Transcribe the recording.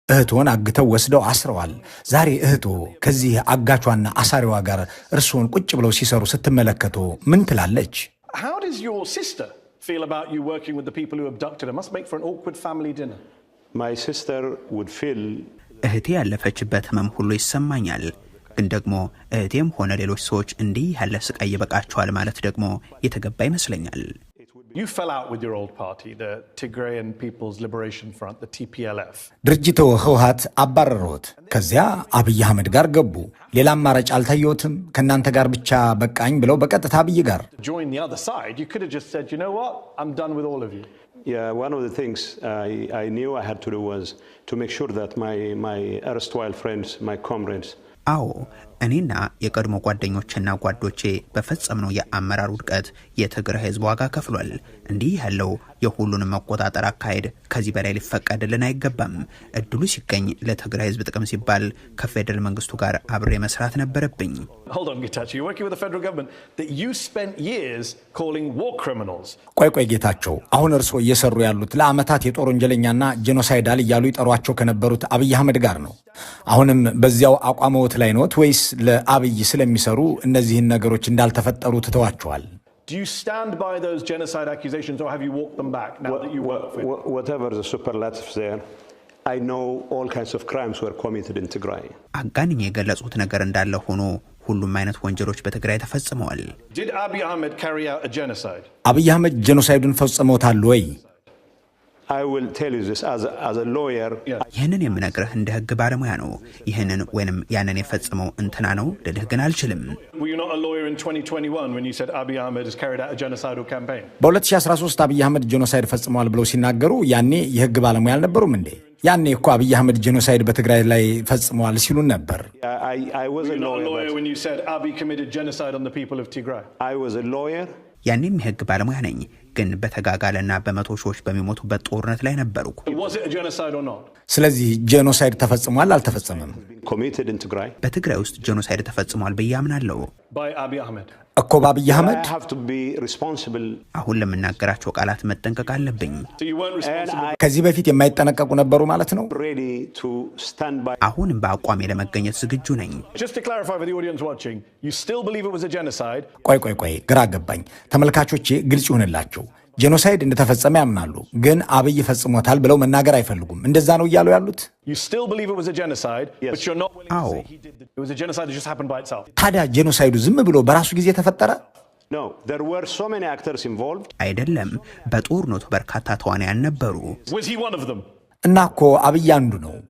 እህቶን አግተው ወስደው አስረዋል። ዛሬ እህቶ ከዚህ አጋቿና አሳሪዋ ጋር እርሶን ቁጭ ብለው ሲሰሩ ስትመለከቱ ምን ትላለች? How does your sister feel about you working with the people who abducted her? Must make for an awkward family dinner. My sister would feel እህቴ ያለፈችበት ህመም ሁሉ ይሰማኛል። ግን ደግሞ እህቴም ሆነ ሌሎች ሰዎች እንዲህ ያለ ስቃይ ይበቃቸዋል ማለት ደግሞ የተገባ ይመስለኛል። You fell out with your old party, the Tigrayan People's Liberation Front, the TPLF. ድርጅቱ ህወሓት አባረሩት። ከዚያ አብይ አህመድ ጋር ገቡ። ሌላ አማራጭ አልታየዎትም? ከእናንተ ጋር ብቻ በቃኝ ብለው በቀጥታ አብይ ጋር Join the other side. You could have just said, you know what, I'm done with all of you. Yeah, one of the things I knew I had to do was to make sure that my erstwhile friends, my comrades. አዎ እኔና የቀድሞ ጓደኞችና ጓዶቼ በፈጸምነው የአመራር ውድቀት የትግራይ ህዝብ ዋጋ ከፍሏል። እንዲህ ያለው የሁሉንም መቆጣጠር አካሄድ ከዚህ በላይ ሊፈቀድልን አይገባም። እድሉ ሲገኝ ለትግራይ ህዝብ ጥቅም ሲባል ከፌደራል መንግስቱ ጋር አብሬ መስራት ነበረብኝ። Hold on, Getachew, you're working with the federal government that you spent years calling war criminals. ቆይ ጌታቸው፣ አሁን እርሶ እየሰሩ ያሉት ለአመታት የጦር ወንጀለኛና ጄኖሳይዳል እያሉ ይጠሯቸው ከነበሩት አብይ አህመድ ጋር ነው። አሁንም በዚያው አቋመውት ላይ ነዎት ወይስ ለአብይ ስለሚሰሩ እነዚህን ነገሮች እንዳልተፈጠሩ ትተዋቸዋል? Do you stand by those genocide accusations or have you walked them back now that you work with? Whatever the superlatives there, I know all kinds of crimes were committed in Tigray. አጋንኝ የገለጹት ነገር እንዳለ ሆኖ ሁሉም አይነት ወንጀሎች በትግራይ ተፈጽመዋል። Did Abiy Ahmed carry out a genocide? አብይ አህመድ ጄኖሳይዱን ፈጽመውታል ወይ? I will tell you this as a lawyer. ይህንን የምነግርህ እንደ ህግ ባለሙያ ነው። ይህንን ወይንም ያንን የፈጸመው እንትና ነው ልልህ ግን አልችልም። Were you not a lawyer in 2021 when you said Abiy Ahmed has carried out a genocidal campaign? በ2013 አብይ አህመድ ጄኖሳይድ ፈጽመዋል ብለው ሲናገሩ ያኔ የህግ ባለሙያ አልነበሩም እንዴ? ያኔ እኮ አብይ አህመድ ጄኖሳይድ በትግራይ ላይ ፈጽመዋል ሲሉን ነበር። I was Were a you not a lawyer lawyer when you said Abiy committed genocide on the people of Tigray? I was a lawyer. ያኔም የህግ ባለሙያ ነኝ፣ ግን በተጋጋለና በመቶ ሺዎች በሚሞቱበት ጦርነት ላይ ነበርኩ። Was it a genocide or not? ስለዚህ ጄኖሳይድ ተፈጽሟል አልተፈጸመም? Committed in Tigray. በትግራይ ውስጥ ጄኖሳይድ ተፈጽሟል ብዬ አምናለሁ። By Abiy Ahmed. እኮ በአብይ አህመድ I have to be responsible. አሁን ለምናገራቸው ቃላት መጠንቀቅ አለብኝ። So you weren't responsible. ከዚህ በፊት የማይጠነቀቁ ነበሩ ማለት ነው? Ready to stand by. አሁን በአቋሜ ለመገኘት ዝግጁ ነኝ። Just to clarify for the audience watching, you still believe it was a genocide? ቆይ ግራ ገባኝ። ተመልካቾቼ ግልጽ ይሁንላቸው። ጄኖሳይድ እንደተፈጸመ ያምናሉ፣ ግን አብይ ፈጽሞታል ብለው መናገር አይፈልጉም። እንደዛ ነው እያሉ ያሉት? You still believe it was a genocide, Yes. but you're not willing to Oh. say he did it was a genocide that just happened by itself. ታዲያ ጄኖሳይዱ ዝም ብሎ በራሱ ጊዜ ተፈጠረ? No, there were so many actors involved. አይደለም፣ በጦርነቱ በርካታ ተዋናያን ነበሩ። Was he one of them? እና እኮ አብይ አንዱ ነው።